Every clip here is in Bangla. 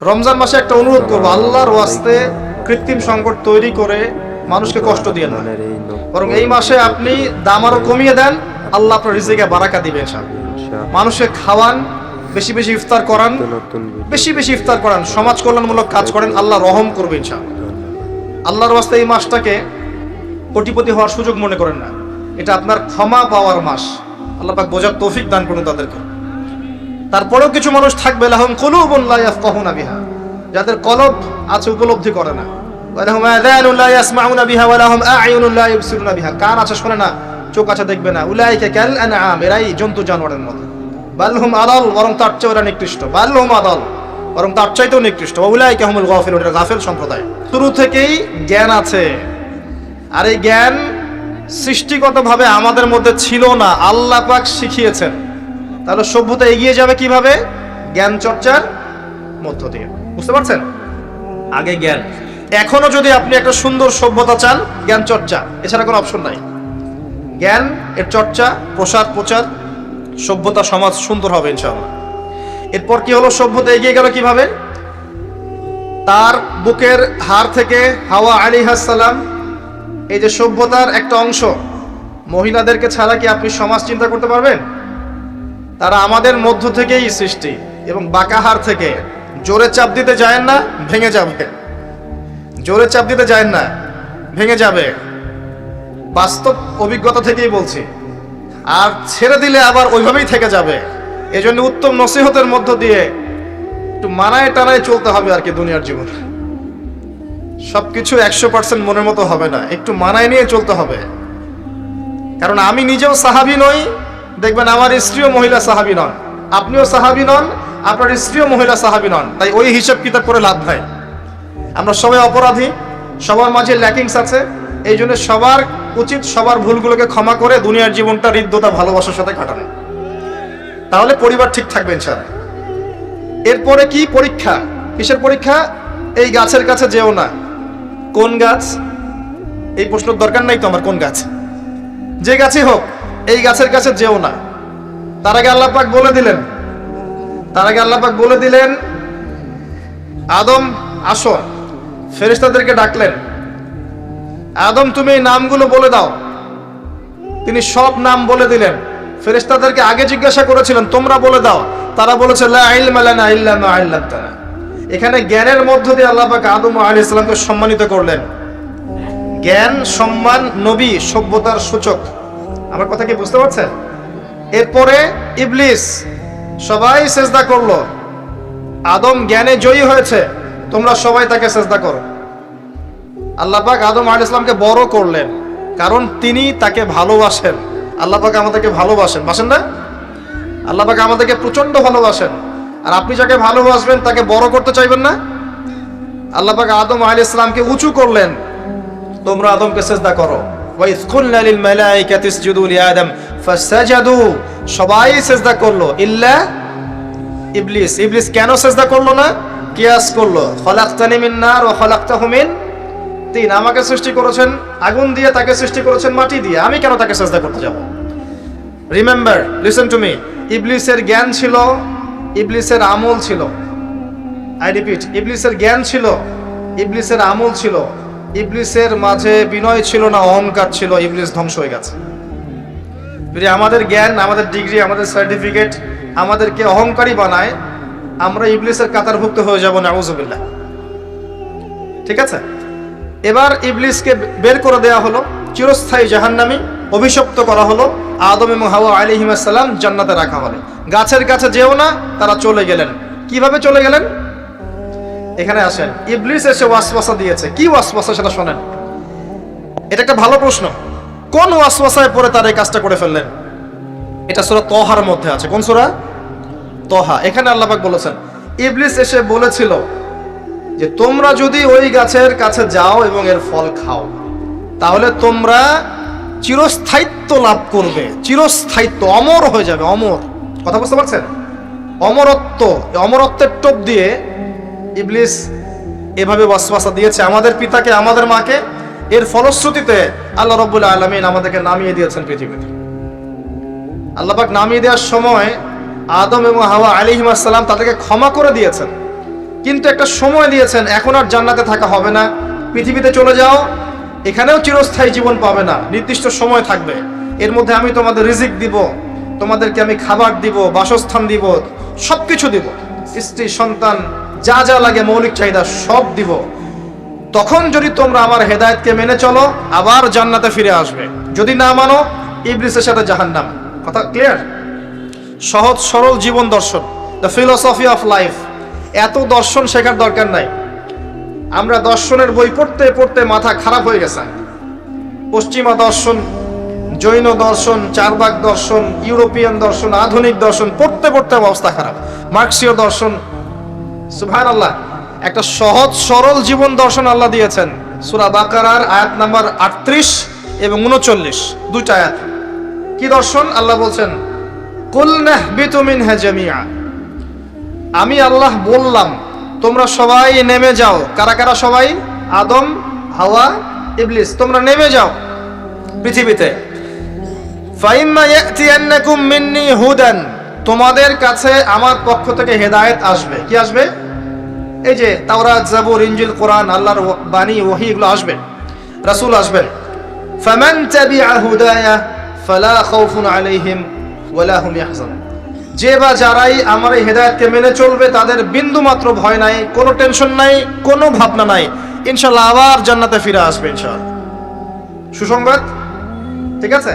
রমজান মাসে একটা অনুরোধ করবো, আল্লাহর ওয়াস্তে কৃত্রিম সংকট তৈরি করে মানুষকে কষ্ট দিয়ে না, বরং এই মাসে আপনি দাম আরো কমিয়ে দেন, আল্লাহ আপনার রিজিকে বারাকা দিবেন। মানুষকে খাওয়ান, বেশি বেশি ইফতার করান, বেশি বেশি ইফতার করান, সমাজ কল্যাণমূলক কাজ করেন, আল্লাহ রহম করবে ইনশাআল্লাহ। আল্লাহর ওয়াস্তে এই মাসটাকে কোটিপতি হওয়ার সুযোগ মনে করেন না, এটা আপনার ক্ষমা পাওয়ার মাস। আল্লাহ পাক বোঝার তৌফিক দান করুন তাদেরকে। তারপরেও কিছু মানুষ থাকবে লাহুম কুলুবুন লা ইয়াফকাহুনা বিহা, যাদের কলব আছে উপলব্ধি করে না, ওয়া লাহুম আযানুন লা ইয়াসমাউনা বিহা ওয়া লাহুম আ'য়ুনুন লা ইবসিরুনা বিহা, কান আছে শোনে না, চোখ আছে দেখবে না। উলাইকা কাল আনআম, এরাই জন্তু জানোয়ারের মতো। বাল হুম আদাল, বরং তার চেয়ে ওরা নিকৃষ্ট। বাল হুম আদাল, বরং তার চাইতেও নিকৃষ্ট। ওয়া উলাইকা হুমুল গাফিলুন, এরা গাফিল সম্প্রদায়। শুরু থেকেই জ্ঞান আছে, আর এই জ্ঞান সৃষ্টিগতভাবে আমাদের মধ্যে ছিল না, আল্লাহ পাক শিখিয়েছেন। তাহলে সভ্যতা এগিয়ে যাবে কিভাবে? জ্ঞান চর্চার মধ্য দিয়ে। বুঝতে পারছেন? আগে জ্ঞান। এখনো যদি আপনি একটা সুন্দর সভ্যতা চান, জ্ঞান চর্চা, এছাড়া কোনো অপশন নাই। জ্ঞান এর চর্চা, প্রচার, সভ্যতা সমাজ সুন্দর হবে ইনশাআল্লাহ। এরপর কি হলো? সভ্যতা এগিয়ে গেল কিভাবে? তার বুকের হাড় থেকে হাওয়া আলাইহিস সালাম, এই যে সভ্যতার একটা অংশ, মহিলাদেরকে ছাড়া কি আপনি সমাজ চিন্তা করতে পারবেন? তারা আমাদের মধ্য থেকেই সৃষ্টি, এবং বাঁকাহার থেকে জোরে চাপ দিতে যায় না, ভেঙে যাবে। জোরে চাপ দিতে যায় না, ভেঙে যাবে। বাস্তব অভিজ্ঞতা থেকেই বলছি। আর ছেড়ে দিলে আবার ওইভাবেই থেকে যাবে। এজন্য উত্তম নসিহতের মধ্য দিয়ে একটু মানায় টানায় চলতে হবে আর কি দুনিয়ার জীবন। সবকিছু 100% মনের মতো হবে না, একটু মানায় নিয়ে চলতে হবে। কারণ আমি নিজেও সাহাবী নই, দেখবেন আমার স্ত্রীও মহিলা সাহাবী নন, আপনিও সাহাবী নন, আপনার স্ত্রীও মহিলা সাহাবী নন। তাই ওই হিসাব কিতাব করে লাভ নাই। আমরা সবাই অপরাধী, সবার মাঝে ল্যাকিংস আছে। এই জন্য সবার উচিত সবার ভুলগুলোকে ক্ষমা করে দুনিয়ার জীবনটা হৃদ্যতা ভালোবাসার সাথে কাটানো, তাহলে পরিবার ঠিক থাকবে ইনশাআল্লাহ। এরপরে কি? পরীক্ষা। কিসের পরীক্ষা? এই গাছের কাছে যেও না। কোন গাছ? এই প্রশ্নের দরকার নাই তো আমার, কোন গাছ? যে গাছই হোক, এই গাছের কাছে যেও না। তার আগে আল্লাহ পাক বলে দিলেন আদম আসো। ফেরেশতাদেরকে ডাকলেন, আদম তুমি এই নামগুলো বলে দাও। তিনি সব নাম বলে দিলেন। ফেরেশতাদেরকে আগে জিজ্ঞাসা করেছিলেন তোমরা বলে দাও, তারা বলেছে লা ইলমা লানা ইল্লা মা আল্লামতানা। এখানে জ্ঞানের মধ্য দিয়ে আল্লাহ পাক আদম আলাইহিস সালামকে সম্মানিত করলেন। জ্ঞান, সম্মান, নবী, সভ্যতার সূচক। আমার কথা কি বুঝতে পারছেন? এরপরে ইবলিস, সবাই সেজদা করলো। আদম জ্ঞানে জয়ী হয়েছে, তোমরা সবাই তাকে সেজদা করো। আল্লাহ পাক আদম আলাইহিস সালামকে বড় করলেন, কারণ তিনি তাকে ভালোবাসেন। আল্লাহ পাক আমাদেরকে ভালোবাসেন, বাসেন না? আল্লাহ পাক আমাদেরকে প্রচন্ড ভালোবাসেন। আর আপনি যাকে ভালোবাসবেন তাকে বড় করতে চাইবেন না? আল্লাহ পাক আদম আলাইহিস সালামকে উঁচু করলেন, তোমরা আদমকে সেজদা করো। ওয়াইজ কুলনা লিল মালাইকাতি ইসজুদু লিআদম ফাসাজাদু, সবাই সেজদা করলো ইল্লা ইবলিস। ইবলিস কেন সেজদা করলো না? কিয়াস করলো, খলাকতানি মিন নার ওয়া খলাকতাহু মিন তিন। আমাকে সৃষ্টি করেছেন আগুন দিয়ে, তাকে সৃষ্টি করেছেন মাটি দিয়ে, আমি কেন তাকে সেজদা করতে যাব? Remember, listen to me. ইবলিসের জ্ঞান ছিল, ইবলিসের আমল ছিল। আই রিপিট, ইবলিসের জ্ঞান ছিল, ইবলিসের আমল ছিল। ইবলিসের মাঝে বিনয় ছিল না, অহংকার ছিল। ইবলিস ধ্বংস হয়ে গেছে। আমাদের জ্ঞান, আমাদের ডিগ্রি, আমাদের সার্টিফিকেট আমাদেরকে অহংকারী বানায়, আমরা ইবলিসের কাতারভুক্ত হয়ে যাব, নাউযুবিল্লাহ। ঠিক আছে? এবার ইবলিসকে বের করে দেওয়া হলো, চিরস্থায়ী জাহান্নামী, অভিশপ্ত করা হলো। আদম এবং হাওয়া আলাইহিস সালাম জান্নাতে রাখা হলো। গাছের কাছে যেও না, তারা চলে গেলেন। কিভাবে চলে গেলেন? এখানে আসেন। ইবলিস এসে ওয়াসওয়াসা দিয়েছে। কি ওয়াসওয়াসা সেটা শোনেন। এটা একটা ভালো প্রশ্ন। কোন ওয়াসওয়াসায় পড়ে তারা এই কাজটা করে ফেললেন? এটা সূরা তহার মধ্যে আছে। কোন সূরা? তহা। এখানে আল্লাহ পাক বলেছেন, ইবলিস এসে বলেছিল যে তোমরা যদি ওই গাছের কাছে যাও এবং এর ফল খাও, তাহলে তোমরা চিরস্থায়িত্ব লাভ করবে। চিরস্থায়িত্ব, অমর হয়ে যাবে, অমর। কথা বুঝতে পারছেন? অমরত্ব। অমরত্বের টোপ দিয়ে ইবলিস এভাবে ওয়াসওয়াসা দিয়েছে আমাদের পিতাকে, আমাদের মাকে। এর ফলশ্রুতিতে আল্লাহ রাব্বুল আলামিন আমাদেরকে নামিয়ে দিয়েছেন পৃথিবীতে। আল্লাহ পাক নামিয়ে দেওয়ার সময় আদম এবং হাওয়া আলাইহিস সালাম তাদেরকে ক্ষমা করে দিয়েছেন। কিন্তু একটা সময় দিয়েছেন, এখন আর জান্নাতে থাকা হবে না, পৃথিবীতে চলে যাও, এখানেও চিরস্থায়ী জীবন পাবে না, নির্দিষ্ট সময় থাকবে, এর মধ্যে আমি তোমাদের রিজিক দিব, তোমাদেরকে আমি খাবার দিব, বাসস্থান দিব, সব কিছু দিব, স্ত্রী সন্তান যা যা লাগে মৌলিক চাহিদা সব দিব। তখন যদি তোমরা আমার হেদায়েতকে মেনে চলো আবার জান্নাতে ফিরে আসবে, যদি না মানো ইবলিসের সাথে জাহান্নাম। কথা ক্লিয়ার? সহজ সরল জীবন দর্শন, দ্য ফিলোসফি অফ লাইফ। এত দর্শন শেখার দরকার নাই। আমরা দর্শনের বই পড়তে পড়তে মাথা খারাপ হয়ে গেছে। পশ্চিমা দর্শন, জৈন দর্শন, চারবাক দর্শন, ইউরোপিয়ান দর্শন, আধুনিক দর্শন পড়তে পড়তে অবস্থা খারাপ, মার্কসীয় দর্শন। সুবহানাল্লাহ, একটা সহজ সরল জীবন দর্শন আল্লাহ দিয়েছেন। সূরা বাকারার আয়াত নাম্বার 38 এবং 39, দুইটা আয়াত। কি দর্শন? আল্লাহ বলছেন, কুল নাহবিতু মিনহা জামিআ, আমি আল্লাহ বললাম তোমরা সবাই নেমে যাও। কারা কারা সবাই? আদম, হাওয়া, ইবলিস, তোমরা নেমে যাও পৃথিবীতে। ফাইম্মা ইয়াতিয়ান্নাকুম মিন্নি হুদান, তোমাদের কাছে আমার পক্ষ থেকে হেদায়েত আসবে। কি আসবে? এই যে তাওরাত, জাবুর, ইনজিল, কোরআন, আল্লাহর বাণী, ওহী, এগুলো আসবে, রাসূল আসবেন। ফামান তাবিআ হুদায়া ফালা খাউফুন আলাইহিম ওয়ালা হুম ইয়াহজানুন, যে বা যারাই আমার এই হেদায়েতকে মেনে চলবে তাদের বিন্দু মাত্র ভয় নাই, কোনো টেনশন নাই, কোনো ভাবনা নাই, ইনশাআল্লাহ আবার জান্নাতে ফিরে আসবে ইনশাআল্লাহ। সুসংবাদ, ঠিক আছে?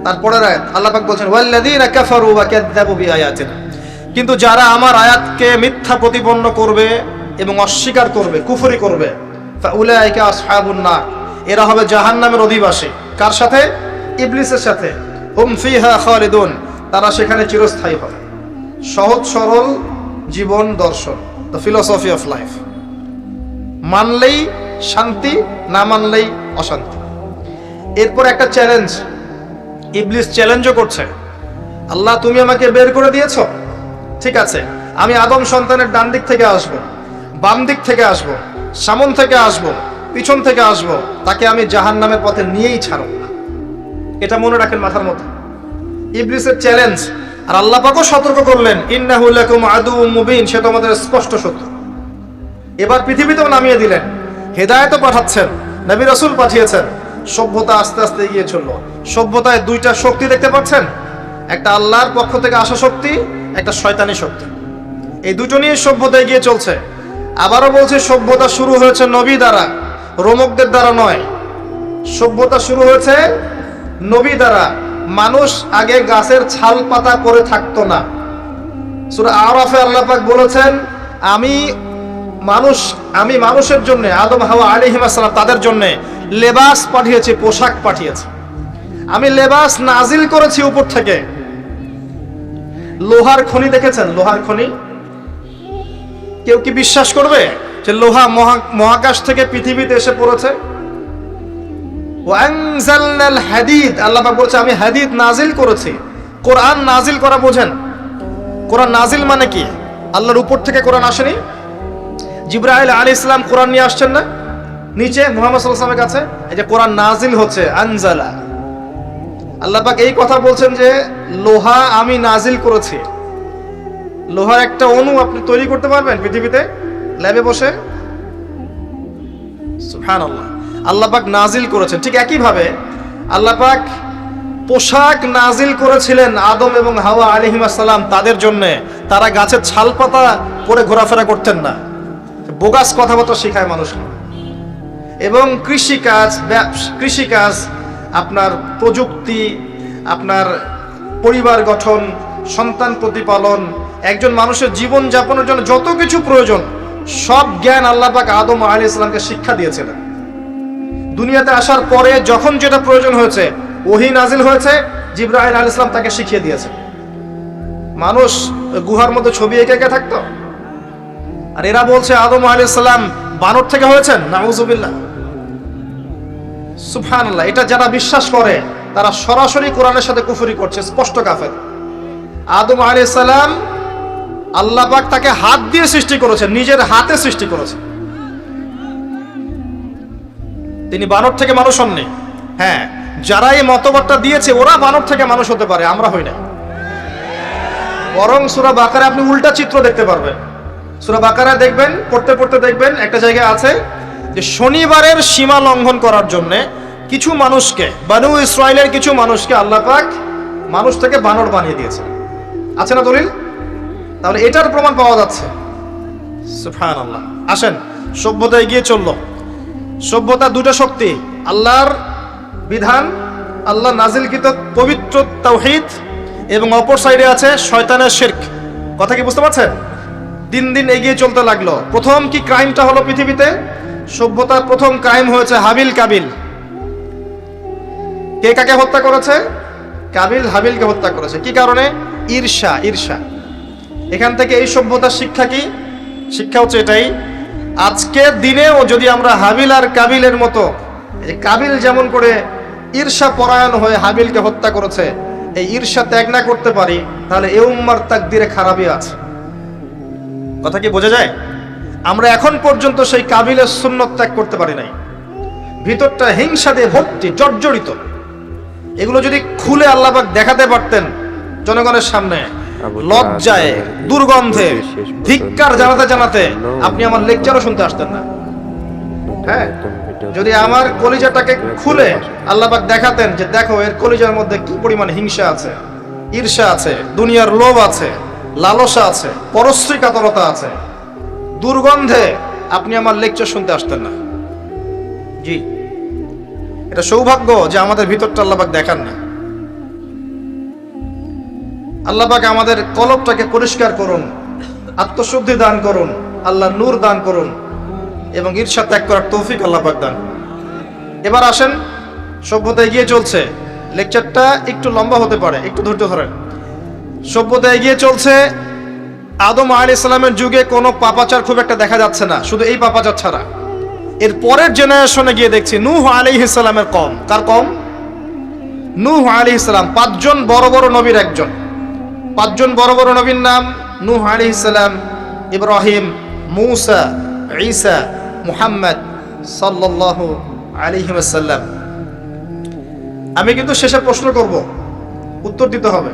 তারপরের আয়াত আল্লাহ পাক বলছেন, ওয়াল্লাযীনা কাফারু ওয়া কাযযাবু বিআয়াতিনা, কিন্তু যারা আমার আয়াতকে মিথ্যা প্রতিপন্ন করবে এবং অস্বীকার করবে, কুফরি করবে, ফাউলাইকা আসহাবুন নার, এরা হবে জাহান্নামের অধিবাসী। কার সাথে? ইবলিসের সাথে। হুম ফিহা খালিদুন, তারা সেখানে চিরস্থায়ী হবে। সহজ সরল জীবন দর্শন, দ্য ফিলোসফি অফ লাইফ। মানলেই শান্তি, না মানলেই অশান্তি। এরপর একটা চ্যালেঞ্জ, ইবলিস চ্যালেঞ্জও করছে, আল্লাহ তুমি আমাকে বের করে দিয়েছো, ঠিক আছে, আমি আদম সন্তানের ডান দিক থেকে আসব, বাম দিক থেকে আসব, সামন থেকে আসব, পিছন থেকে আসব, তাকে আমি জাহান্নামের পথে নিয়েই ছাড়ব না। এটা মনে রাখেন মাথার মধ্যে, ইবলিসের চ্যালেঞ্জ। আর আল্লাহ পাকও সতর্ক করলেন, ইন্নাহু লাকুম আদুউম মুবিন, সে তোমাদের স্পষ্ট শত্রু। এবার পৃথিবীতেও নামিয়ে দিলেন, হেদায়েতও পাঠাচ্ছেন, নবী রাসূল পাঠিয়েছেন। সভ্যতা আস্তে আস্তে এগিয়ে চলল। সভ্যতায় দুইটা শক্তি দেখতে পাচ্ছেন, একটা আল্লাহর পক্ষ থেকে আসা শক্তি, একটা শয়তানি শক্তি। এই দুটো নিয়ে সভ্যতা এগিয়ে চলছে। আবারও বলছে, সভ্যতা শুরু হয়েছে নবী দ্বারা, রোমকদের দ্বারা নয়। সভ্যতা শুরু হয়েছে নবী দ্বারা। মানুষ আগে গাছের ছাল পাতা পরে থাকতো না। সূরা আরাফে আল্লাহ পাক বলেছেন, আমি মানুষের জন্য, আদম হাওয়া আলাইহিস সালাম, তাদের জন্য লেবাস পাঠিয়েছি, পোশাক পাঠিয়েছি। আমি লেবাস নাজিল করেছি উপর থেকে। লোহার খনি দেখেছেন? লোহার খনি, কেউ কি বিশ্বাস করবে যে লোহা মহাকাশ থেকে পৃথিবীতে এসে পড়েছে? ওয়ানজালনাল হাদিদ, আল্লাহ পাক বলছে আমি হাদিদ নাজিল করেছি। কোরআন নাজিল করা বোঝেন? কোরআন নাজিল মানে কি? আল্লাহর উপর থেকে কোরআন আসেনি। জিবরাইল আলাইহিস সালাম কোরআন নিয়ে আসছেন না নিচে মুহাম্মদ সাল্লাল্লাহু আলাইহি ওয়াসাল্লামের কাছে? এই যে কোরআন নাজিল হচ্ছে, আনজালা। আল্লাহ পাক এই কথা বলছেন যে লোহা আমি নাজিল করেছি। লোহার একটা অণু আপনি তৈরি করতে পারবেন পৃথিবীতে ল্যাবে বসে? সুবহানাল্লাহ। আল্লাহ পাক নাজিল করেছেন। ঠিক একই ভাবে আল্লাহ পাক পোশাক নাজিল করেছিলেন আদম এবং হাওয়া আলাইহিস সালাম তাদের জন্য। তারা গাছের ছাল পাতা পরে ঘোরাফেরা করতেন না। বোগাস কথাবার্তা শেখায় মানুষ। এবং কৃষিকাজ, আপনার প্রযুক্তি, আপনার পরিবার গঠন, সন্তান প্রতিপালন, একজন মানুষের জীবন যাপনের জন্য যত কিছু প্রয়োজন, সব জ্ঞান আল্লাহ পাক আদম আলাইহিস সালামকে শিক্ষা দিয়েছিলেন। দুনিয়াতে আসার পরে যখন যেটা প্রয়োজন হয়েছে, ওহী নাজিল হয়েছে, জিবরাইল আলাইহিস সালাম তাকে শিখিয়ে দিয়েছেন। মানুষ গুহার মধ্যে ছবি এঁকে থাকতো, আর এরা বলছে আদম আলাইহিস সালাম বানর থেকে হয়েছেন। নাউযুবিল্লাহ, সুবহানাল্লাহ। এটা যারা বিশ্বাস করে তারা সরাসরি কোরআনের সাথে কুফরি করছে, স্পষ্ট কাফের। আদম আলাইহিস সালাম আল্লাহ পাক তাকে হাত দিয়ে সৃষ্টি করেছেন, নিজের হাতে সৃষ্টি করেছেন। তিনি বানর থেকে মানুষ হননি। হ্যাঁ, যারা এই মতবাদটা দিয়েছে ওরা বানর থেকে মানুষ হতে পারে, আমরা হই না। বরং সূরা বাকারা আপনি উল্টা চিত্র দেখতে পারবেন। সূরা বাকারা দেখবেন, পড়তে পড়তে দেখবেন একটা জায়গায় আছে যে শনিবারের সীমা লঙ্ঘন করার জন্য কিছু মানুষকে, বনু ইসরাইলের কিছু মানুষকে আল্লাহ পাক মানুষ থেকে বানর বানিয়ে দিয়েছে। আছে না দলিল? তাহলে এটার প্রমাণ পাওয়া যাচ্ছে। সুবহানাল্লাহ। আসেন, সভ্যতা এগিয়ে চললো। সভ্যতা দুটো শক্তি, আল্লাহর বিধান, আল্লাহ নাজিলকৃত পবিত্র তাওহীদ, এবং অপর সাইডে আছে শয়তানের শিরক। কথা কি বুঝতে পারছেন? দিন দিন এগিয়ে চলতে লাগলো। প্রথম কি ক্রাইমটা হলো পৃথিবীতে? সভ্যতার প্রথম ক্রাইম হয়েছে হাবিল কাবিল। কে কাকে হত্যা করেছে? কাবিল হাবিলকে হত্যা করেছে। কি কারণে? ঈর্ষা। ঈর্ষা। এখান থেকে এই সভ্যতার শিক্ষা কি? শিক্ষা হচ্ছে এটাই, আজকের দিনেও যদি আমরা হাবিল আর কাবিলের মতো, কাবিল যেমন করে ঈর্ষা পরায়ণ হয়ে হাবিলকে হত্যা করেছে, এই ঈর্ষা ত্যাগ না করতে পারি, তাহলে এ উম্মার তাকদিরে খারাপই আছে। কথা কি বোঝা যায়? আমরা এখন পর্যন্ত সেই কাবিলের সুন্নত ত্যাগ করতে পারি নাই। ভিতরটা হিংসা দিয়ে ভর্তি, জর্জরিত। এগুলো যদি খুলে আল্লাহ পাক দেখাতে পারতেন জনগণের সামনে, লজ্জায়, দুর্গন্ধে, ধিক্কার জানাতে জানাতে আপনি আমার লেকচারও শুনতে আসতেন না। হ্যাঁ, যদি আমার কলিজাটাকে খুলে আল্লাহ পাক দেখাতেন যে দেখো এর কলিজার মধ্যে কি পরিমাণ হিংসা আছে, ঈর্ষা আছে, দুনিয়ার লোভ আছে, লালসা আছে, পরশ্রী কাতরতা আছে, দুর্গন্ধে আপনি আমার লেকচার শুনতে আসতেন না। জি, এটা সৌভাগ্য যে আমাদের ভিতরটা আল্লাহ পাক দেখান না। আল্লাহ পাক আমাদের কলবটাকে পরিষ্কার করুন, আত্মশুদ্ধি দান করুন, আল্লাহ নূর দান করুন, এবং ঈর্ষা ত্যাগ করার তৌফিক আল্লাহ পাক দান। এবার আসেন, সভ্যতা এগিয়ে চলছে। লেকচারটা একটু লম্বা হতে পারে, একটু ধৈর্য ধরেন। সভ্যতা এগিয়ে চলছে। আদম আলাইহিস সালামের যুগে কোনো পাপাচার খুব একটা দেখা যাচ্ছে না, শুধু এই পাপাচার ছাড়া। এর পরের জেনারেশনে গিয়ে দেখছি নূহ আলাইহিস সালামের কওম। কার কওম? নূহ আলাইহিস সালাম। 5 জন বড় বড় নবীর একজন। 5 জন বড় বড় নবীর নাম নূহ আলাইহিস সালাম, ইব্রাহিম, মূসা, ঈসা, মুহাম্মদ সাল্লাল্লাহু আলাইহি ওয়াসাল্লাম। আমি কিন্তু শেষে প্রশ্ন করব, উত্তর দিতে হবে,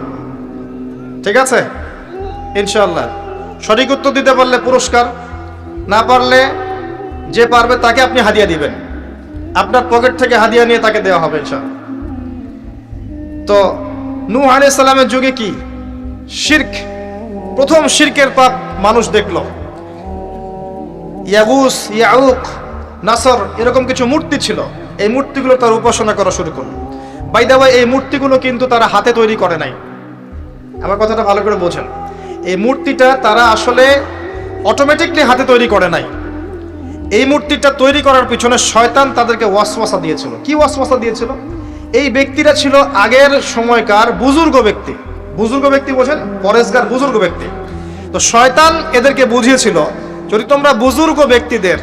ঠিক আছে? ইনশাআল্লাহ। সঠিক উত্তর দিতে পারলে পুরস্কার, না পারলে যে পারবে তাকে আপনি হাদিয়া দিবেন, আপনার পকেট থেকে হাদিয়া নিয়ে তাকে দেওয়া হবে ইনশাআল্লাহ। তো নূহ আলাইহিস সালামের যুগে কি শিরক, প্রথম শিরকের পাপ মানুষ দেখলো। ইয়াগুস, ইয়াউক, নাসর, এরকম কিছু মূর্তি ছিল। এই মূর্তিগুলো তার উপাসনা করা শুরু করলো। বাই দ্য ওয়ে, এই মূর্তিগুলো কিন্তু তারা হাতে তৈরি করে নাই। আমার কথাটা ভালো করে বোঝেন। এই মূর্তিটা তারা আসলে অটোমেটিকলি হাতে তৈরি করে নাই। এই মূর্তিটা তৈরি করার পিছনে শয়তান তাদেরকে ওয়াসওয়াসা দিয়েছিল। কি ওয়াসওয়াসা দিয়েছিল? এই ব্যক্তিরা ছিল আগের সময়কার বুজুর্গ ব্যক্তি। বুজুর্গ ব্যক্তি বোঝেন? পরেশগার বুজুর্গ ব্যক্তি। তো শয়তান এদেরকে বুঝিয়েছিল, যদি তোমরা বুজুর্গ ব্যক্তিদের,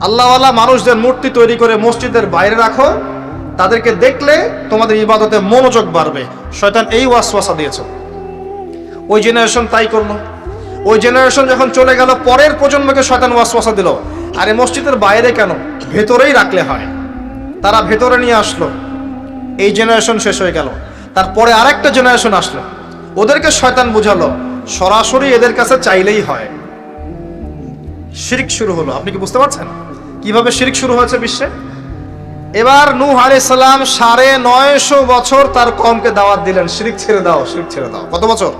আল্লাহওয়ালা মানুষদের মূর্তি তৈরি করে মসজিদের বাইরে রাখো, তাদেরকে দেখলে তোমাদের ইবাদতে মনোযোগ বাড়বে। শয়তান এই ওয়াসওয়াসা দিয়েছে। ওই জেনারেশন তাই করলো। ওই জেনারেশন যখন চলে গেল, পরের প্রজন্মকে শয়তান ওয়াসওয়াসা দিল, আরে মসজিদের বাইরে কেন, ভেতরেই রাখলে হয়। তারা ভেতরে নিয়ে আসলো। এই জেনারেশন শেষ হয়ে গেল। তারপরে আরেকটা জেনারেশন আসলো, ওদেরকে শয়তান বুঝালো সরাসরি এদের কাছে চাইলেই হয়। শিরক শুরু হলো। আপনি কি বুঝতে পারছেন কিভাবে শিরক শুরু হয়েছে বিশ্বে? এবার নূহ আলাইহিস সালাম 950 বছর তার কওমকে দাওয়াত দিলেন, শিরক ছেড়ে দাও, শিরক ছেড়ে দাও। কত বছর?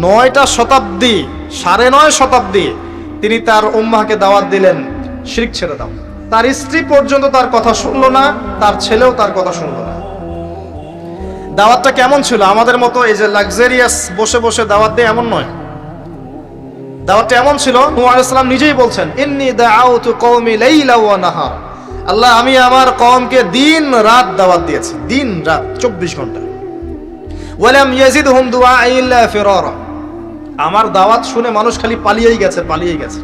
9টা শতাব্দী, 9.5 শতাব্দী তিনি তার উম্মাহকে দাওয়াত দিলেন, শিরক ছেড়ে দাও। তার স্ত্রী পর্যন্ত তার কথা শুনলো না, তার ছেলেও তার কথা শুনলো না। দাওয়াতটা কেমন ছিল? আমাদের মতো এই যে লাক্সারিয়াস বসে বসে দাওয়াত দেয় এমন নয়। দাওয়াতটা এমন ছিল, নূহ আলাইহিস সালাম নিজেই বলছেন, ইন্নী দাআউতু কওমি লাইলা ওয়া নাহার। আল্লাহ, আমি আমার কওমকে দিন রাত দাওয়াত দিয়েছি, দিন রাত 24 ঘন্টা। ওয়ালাম ইয়াজিদহুম দুআই ইল্লা ফিরারা। আমার দাওয়াত শুনে মানুষ খালি পালিয়েই গেছে, পালিয়েই গেছে।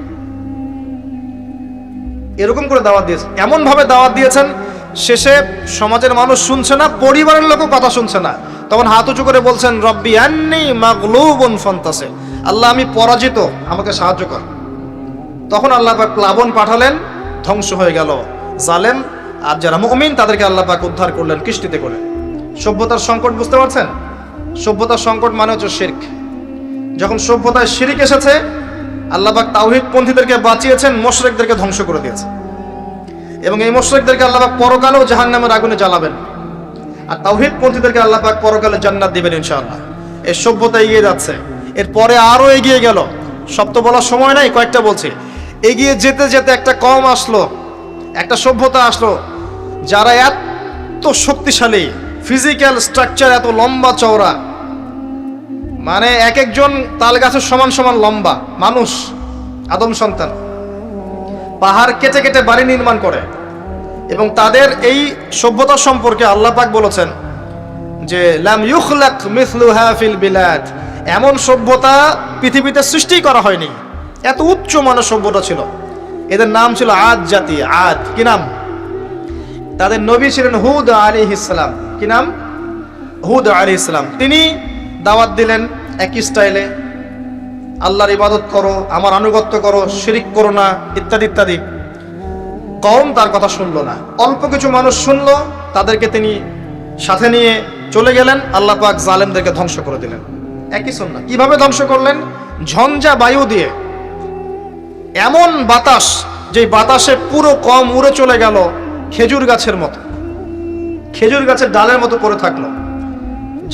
এরকম করে দাওয়াত দিয়েছেন, এমন ভাবে দাওয়াত দিয়েছেন, শেষে সমাজের মানুষ শুনছে না, পরিবারের লোকও কথা শুনছে না। তখন হাত উঁচু করে বলছেন, রব্বি আন্নী মাগলুবুন ফান্তাসির। আল্লাহ, আমি পরাজিত, আমাকে সাহায্য কর। তখন আল্লাহ পাক প্লাবন পাঠালেন, ধ্বংস হয়ে গেল জালেম। আর যারা মুমিন তাদেরকে আল্লাহ পাক উদ্ধার করলেন কিস্তিতে করে। সভ্যতার সংকট বুঝতে পারছেন? সভ্যতার সংকট মানে হচ্ছে শিরক। যখন সভ্যতায় শিরক এসেছে, আল্লাহ পাক তাওহীদ পন্থীদেরকে বাঁচিয়েছেন, মুশরিকদেরকে ধ্বংস করে দিয়েছেন। এবং এই মুশরিকদেরকে আল্লাহ পাক পরকালেও জাহান্নামের আগুনে জ্বালাবেন, আর তাওহীদ পন্থীদেরকে আল্লাহ পাক পরকালে জান্নাত দিবেন ইনশাআল্লাহ। এই সভ্যতা এগিয়ে যাচ্ছে, এরপরে আরো এগিয়ে গেল। সব তো বলার সময় নাই, কয়েকটা বলছি। এগিয়ে যেতে যেতে একটা কম আসলো, একটা সভ্যতা আসলো যারা এত শক্তিশালী, ফিজিক্যাল স্ট্রাকচার এত লম্বা চওড়া, মানে এক একজন তাল গাছের সমান সমান লম্বা মানুষ, আদম সন্তান, পাহাড় কেটে কেটে বাড়ি নির্মাণ করে। এবং তাদের এই সভ্যতা সম্পর্কে আল্লাহ পাক বলেছেন যে লাম ইউখলাক মিসলুহা ফিল বিলাদ, এমন সভ্যতা পৃথিবীতে সৃষ্টি করা হয়নি। এত উচ্চ মানের সভ্যতা ছিল। এদের নাম ছিল আদ জাতি। আদ কি নাম? তাদের নবী ছিলেন হুদ আলাইহিস সালাম। কি নাম? হুদ আলাইহিস সালাম। তিনি দাওয়াত দিলেন একই স্টাইলে, আল্লাহর ইবাদত করো, আমার আনুগত্য করো, শিরিক করো না, ইত্যাদি ইত্যাদি। কওম তার কথা শুনলো না। অল্প কিছু মানুষ শুনলো, তাদেরকে তিনি সাথে নিয়ে চলে গেলেন। আল্লাহ পাক জালেমদেরকে ধ্বংস করে দিলেন। একই সুন্নাহ। কিভাবে ধ্বংস করলেন? ঝঞ্ঝা বায়ু দিয়ে, এমন বাতাস, যে বাতাসে পুরো কওম উড়ে চলে গেল খেজুর গাছের মতো, খেজুর গাছের ডালের মতো পড়ে থাকলো।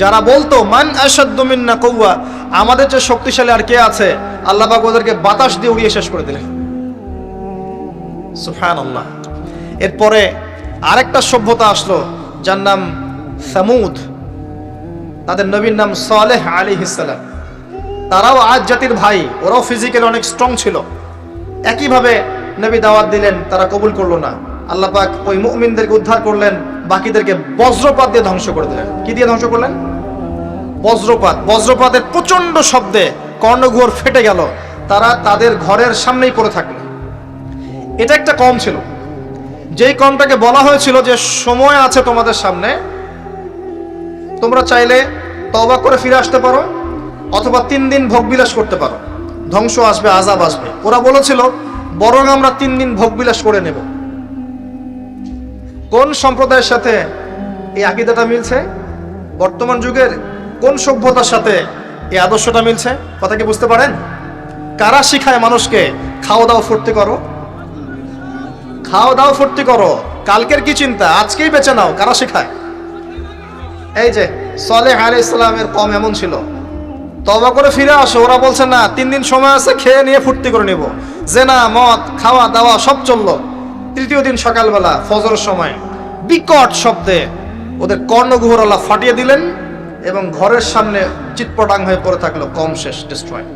যারা বলতো মান আশাদ্দু মিন্না কুওয়া, আমাদের যে শক্তিশালী আর কে আছে, আল্লাহ পাক ওদেরকে বাতাস দিয়ে উড়িয়ে শেষ করে দিলেন। সুবহানাল্লাহ। এরপরে আরেকটা সভ্যতা আসলো যার নাম সামুদ। তাদের নবীর নাম সালেহ আলাইহিস সালাম। তারাও আদ জাতির ভাই, ওরাও ফিজিক্যালি অনেক স্ট্রং ছিল। একইভাবে নবী দাওয়াত দিলেন, তারা কবুল করলো না। আল্লাহ পাক ওই মুমিনদেরকে উদ্ধার করলেন, বাকিদেরকে বজ্রপাত দিয়ে ধ্বংস করে দিলেন। কি দিয়ে ধ্বংস করলেন? বজ্রপাত। বজ্রপাতের প্রচন্ড শব্দে কর্ণগহ্বর ফেটে গেল, তারা তাদের ঘরের সামনেই পড়ে থাকলো। এটা একটা কম ছিল, যেই কমটাকে বলা হয়েছিল যে সময় আছে তোমাদের সামনে, তোমরা চাইলে তওবা করে ফিরে আসতে পারো, অথবা 3 দিন ভোগবিলাস করতে পারো, ধ্বংস আসবে, আযাব আসবে। ওরা বলেছিল বরং আমরা 3 দিন ভোগবিলাস করে নেব। কোন সম্প্রদায়ের সাথে এই আকীদাটা মিলছে? বর্তমান যুগের কোন সভ্যতার সাথে এই আদর্শটা মিলছে? কথা কি বুঝতে পারেন? কারা শিখায় মানুষকে খাও দাও ফুর্তি করো, খাও দাও ফুর্তি করো, কালকের কি চিন্তা, আজকেই বেঁচে নাও? কারা শেখায়? এই যে সালেহ আলাইহিস সালামের কওম এমন ছিল। তওবা করে ফিরে আসো, ওরা বলছে না, 3 দিন সময় আছে, খেয়ে নিয়ে ফুর্তি করে নেব। জেনা, মদ, খাওয়া দাওয়া সব চললো। তৃতীয় দিন সকালবেলা ফজরের সময় বিকট শব্দে ওদের কর্ণগহ্বর আল্লাহ ফাটিয়ে দিলেন, এবং ঘরের সামনে চিৎপটাং হয়ে পড়ে থাকলো। কম শেষ, ডিস্ট্রয়।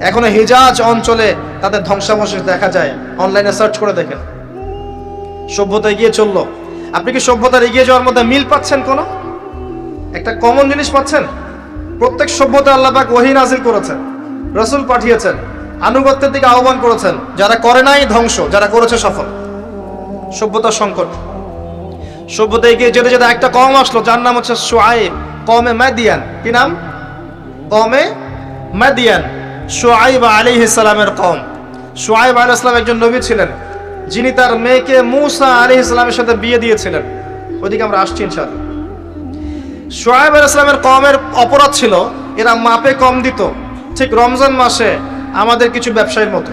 এখনো হিজাজ অঞ্চলে তাদের ধ্বংসাবশেষ দেখা যায়, অনলাইনে সার্চ করে দেখেন। সভ্যতা এগিয়ে চললো। আপনি কি সভ্যতার এগিয়ে যাওয়ার মধ্যে মিল পাচ্ছেন? কোনো একটা কমন জিনিস পাচ্ছেন? প্রত্যেক সভ্যতা আল্লাহ পাক ওহী নাযিল করেছেন, রাসূল পাঠিয়েছেন, আনুগত্যের দিকে আহ্বান করেছেন। যারা করে নাই ধ্বংস, যারা করেছে সফল। সভ্যতার সংকট। সভ্যতা এগিয়ে যেতে যেতে একটা কওম আসলো যার নাম হচ্ছে শুআয়ব, কওমে মাদিয়ান। কি নাম? কওমে মাদিয়ান। শুআয়ব আলাইহিস সালামের কওম। শুআয়ব আলাইহিস সালাম একজন নবী ছিলেন, যিনি তার মেয়েকে মূসা আলাইহিস সালামের সাথে বিয়ে দিয়েছিলেন। ওইদিকে আমরা আসছি ইনশাআল্লাহ। শুআয়ব আলাইহিস সালামের কওমের অপরাধ ছিল, এরা মাপে কম দিত, ঠিক রমজান মাসে আমাদের কিছু ব্যবসায়ীর মতো।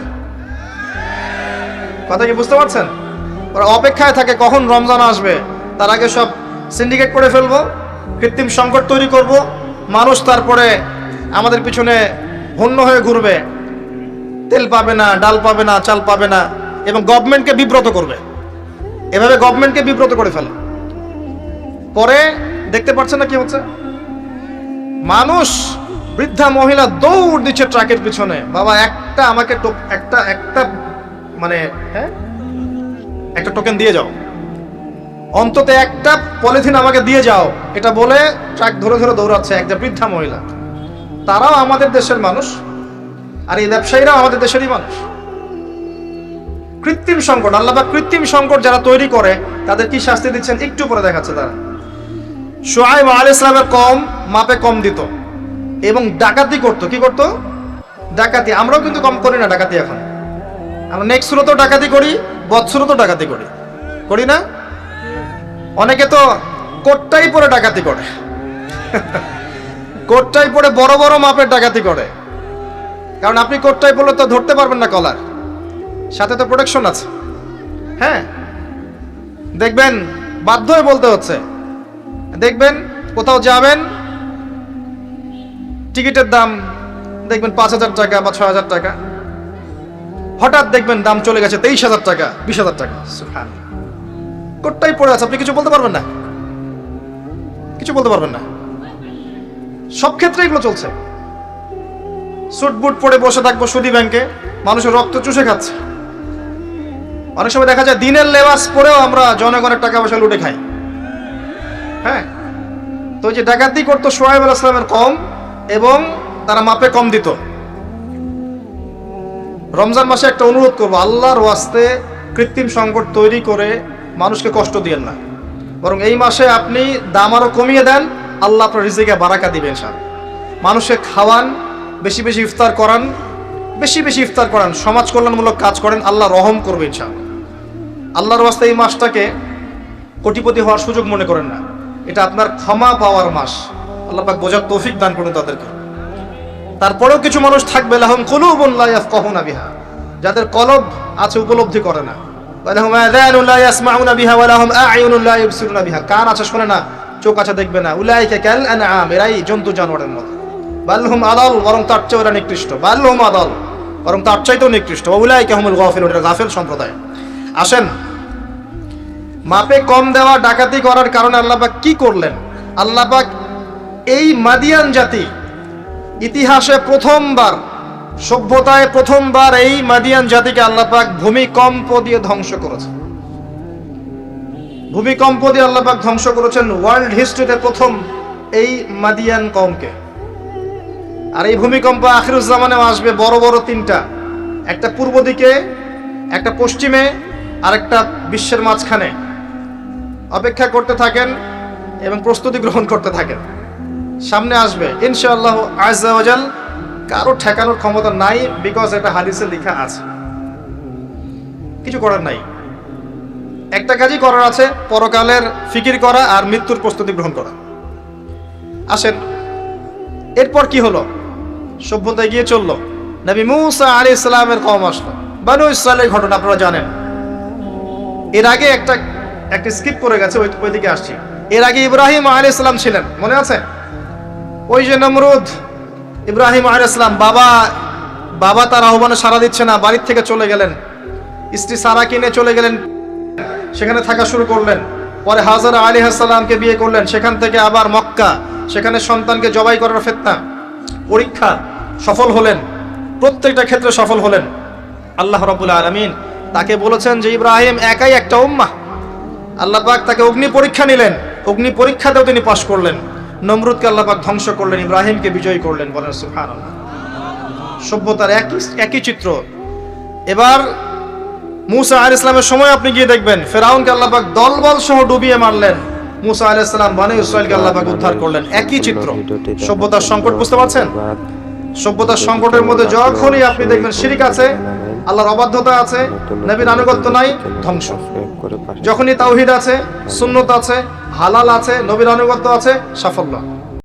কথা কি বুঝতে পারছেন? ওরা অপেক্ষায় থাকে কখন রমজান আসবে, তার আগে সব সিন্ডিকেট করে ফেলবো, কৃত্রিম সংকট তৈরি করব, মানুষ তারপরে আমাদের পিছনে হন্য হয়ে ঘুরবে, তেল পাবে না, ডাল পাবে না, চাল পাবে না, এবং গভর্নমেন্টকে বিব্রত করবে। এভাবে গভর্নমেন্টকে বিব্রত করে ফেলে। পরে দেখতে পাচ্ছেন না কি হচ্ছে? মানুষ, বৃদ্ধা মহিলা দৌড় দিচ্ছে ট্রাকের পিছনে, বাবা একটা আমাকে একটা মানে একটা টোকেন দিয়ে যাও, অন্তত একটা পলিথিন আমাকে দিয়ে যাও, এটা বলে ট্রাক ধরে ধরে দৌড়াচ্ছে একটা বৃদ্ধা মহিলা। তারাও আমাদের দেশের মানুষ, আর এই ব্যবসায়ীরাও আমাদের দেশেরই মানুষ। কৃত্রিম সংকট, আল্লাহ পাক কৃত্রিম সংকট যারা তৈরি করে তাদের কি শাস্তি দিচ্ছেন একটু পরে দেখাচ্ছে। তারা শুআয়ব আলাইহিস সালামের কওম মাপে কম দিত এবং ডাকাতি করতো। কি করতো? ডাকাতি। আমরাও কিন্তু কম করি না ডাকাতি। এখন আমরা নেক্সট সুরতেও ডাকাতি করি, বৎসুরতেও ডাকাতি করি, করি না? অনেকে তো কোটটাই পরে ডাকাতি করে, কোটটাই পরে বড় বড় মাপের ডাকাতি করে। কারণ আপনি কোটটাই বললে তো ধরতে পারবেন না কলার, সাথে তো প্রোটেকশন আছে। হ্যাঁ, দেখবেন বাধ্য হয়ে বলতে হচ্ছে। দেখবেন কোথাও যাবেন, টিকিটের দাম দেখবেন 5,000 টাকা বা 6,000 টাকা, হঠাৎ দেখবেন দাম চলে গেছে 23,000 টাকা, 20,000 টাকা। সুবহানাল্লাহ, কোটটাই পড়ে আছে, আপনি কিছু বলতে পারবেন না, কিছু বলতে পারবেন না। সব ক্ষেত্রে এগুলো চলছে। স্যুট বুট পরে বসে থাকবো সুদী ব্যাংকে, মানুষের রক্ত চুষে খাচ্ছে। অনেক সময় দেখা যায় দিনের লেবাস পরেও আমরা জনগণের টাকা পয়সা লুটে খাই। হ্যাঁ, তো যে ডাকাতি করতো সোহাইব আলাইহিস সালামের কওম, এবং তারা মাপে কম দিত। রমজান মাসে একটা অনুরোধ করবো, আল্লাহর ওয়াস্তে কৃত্রিম সংকট তৈরি করে মানুষকে কষ্ট দিয়েন না, বরং এই মাসে আপনি দাম আরো কমিয়ে দেন, আল্লাহ আপনার রিজিকে বারাকা দিবেন ইনশাআল্লাহ। মানুষকে খাওয়ান, বেশি বেশি ইফতার করান, বেশি বেশি ইফতার করান, সমাজ কল্যাণমূলক কাজ করেন, আল্লাহ রহম করবে ইনশাআল্লাহ। আল্লাহর ওয়াস্তে এই মাসটাকে কোটিপতি হওয়ার সুযোগ মনে করেন না, এটা আপনার ক্ষমা পাওয়ার মাস। আল্লাহ পাক বোঝার তৌফিক দান করুন তাদেরকে। তারপরেও কিছু মানুষ থাকবে, লাহুম কুলুবুন লা ইয়াফকাহুনা বিহা, যাদের কলব আছে উপলব্ধি করে না, ওয়া লাহুম আযানুন লা ইয়াসমাউনা বিহা ওয়া লাহুম আ'য়ুনুন লা ইবসিরুনা বিহা, কান আছে শোনে না, চোখ আছে দেখবে না। উলাইকা কাল আনআম, এরাই জন্তু জানোয়ারের মতো। বাল হুম আদাল, বরং তার চেয়ে ওরা নিকৃষ্ট। বাল হুম আদাল, বরং তার চাইতেও নিকৃষ্ট। ওয়া উলাইকা হুমুল গাফিলুন, এরা গাফিল সম্প্রদায়। আসেন, মাপে কম দেওয়া, ডাকাতি করার কারণে আল্লাহ পাক কি করলেন? আল্লাহ পাক এই মাদিয়ান জাতি ইতিহাসে প্রথমবার, সভ্যতায় প্রথমবার এই মাদিয়ান জাতিকে আল্লাহ পাক ভূমিকম্প দিয়ে ধ্বংস করেছে। ভূমিকম্প দিয়ে আল্লাহ পাক ধ্বংস করেছেন ওয়ার্ল্ড হিস্ট্রিতে প্রথম এই মাদিয়ান কওমকে। আর এই ভূমিকম্প আখিরুজ্জামানেও আসবে, বড় বড় তিনটা, একটা পূর্ব দিকে, একটা পশ্চিমে, আর একটা বিশ্বের মাঝখানে। অপেক্ষা করতে থাকেন এবং প্রস্তুতি গ্রহণ করতে থাকেন, সামনে আসবে ইনশাআল্লাহ আযজা ওয়া জাল। কারো ঠেকানোর ক্ষমতা নাই, বিকজ এটা হাদিসে লেখা আছে, কিছু করার নাই। একটা কাজই করার আছে, পরকালের ফিকির করা আর মৃত্যুর প্রস্তুতি গ্রহণ করা। আসেন, এরপর কি হলো? সভ্যতা এগিয়ে চললো, নবী মূসা আলাইহিস সালামের কওম আসলো, বনু ইসরাইলের ঘটনা আপনারা জানেন। এর আগে একটা স্কিপ করে গেছে, ওইদিকে আসছি। এর আগে ইব্রাহিম আলাইহিস সালাম ছিলেন, মনে আছে? ওই যে নমরুদ, ইব্রাহিম আলাইহিস সালাম বাবা তার আহ্বানে সাড়া দিচ্ছে না, বাড়ির থেকে চলে গেলেন, স্ত্রী সারা কিনে চলে গেলেন, সেখানে থাকা শুরু করলেন। পরে হাজারা আলাইহিস সালামকে বিয়ে করলেন, সেখান থেকে আবার মক্কা, সেখানে সন্তানকে জবাই করার ফিতনা, পরীক্ষা, সফল হলেন, প্রত্যেকটা ক্ষেত্রে সফল হলেন। আল্লাহ রাব্বুল আলামিন তাকে বলেছেন যে ইব্রাহিম একাই একটা উম্মাহ। আল্লাহ পাক তাকে অগ্নি পরীক্ষা নিলেন, অগ্নি পরীক্ষাতেও তিনি পাশ করলেন। নমরুদকে আল্লাহ পাক ধ্বংস করলেন, ইব্রাহিমকে বিজয়ী করলেন। বলেন সুবহানাল্লাহ। সভ্যতার একই চিত্র। এবার মূসা আলাইহিস সালামের সময় আপনি গিয়ে দেখবেন ফেরাউনকে আল্লাহ পাক দলবল সহ ডুবিয়ে মারলেন, মূসা আলাইহিস সালাম বনি ইসরাইলকে আল্লাহ পাক উদ্ধার করলেন। একই চিত্র। সভ্যতার সংকট বুঝতে পারছেন? সভ্যতার সংকটের মধ্যে যখনই আপনি দেখবেন শিরক আছে, আল্লাহর অবাধ্যতা আছে, নবীর আনুগত্য নাই, ধ্বংস। যখনই তাওহীদ আছে, সুন্নত আছে, হালাল আছে, নবীর আনুগত্য আছে, সাফল্য।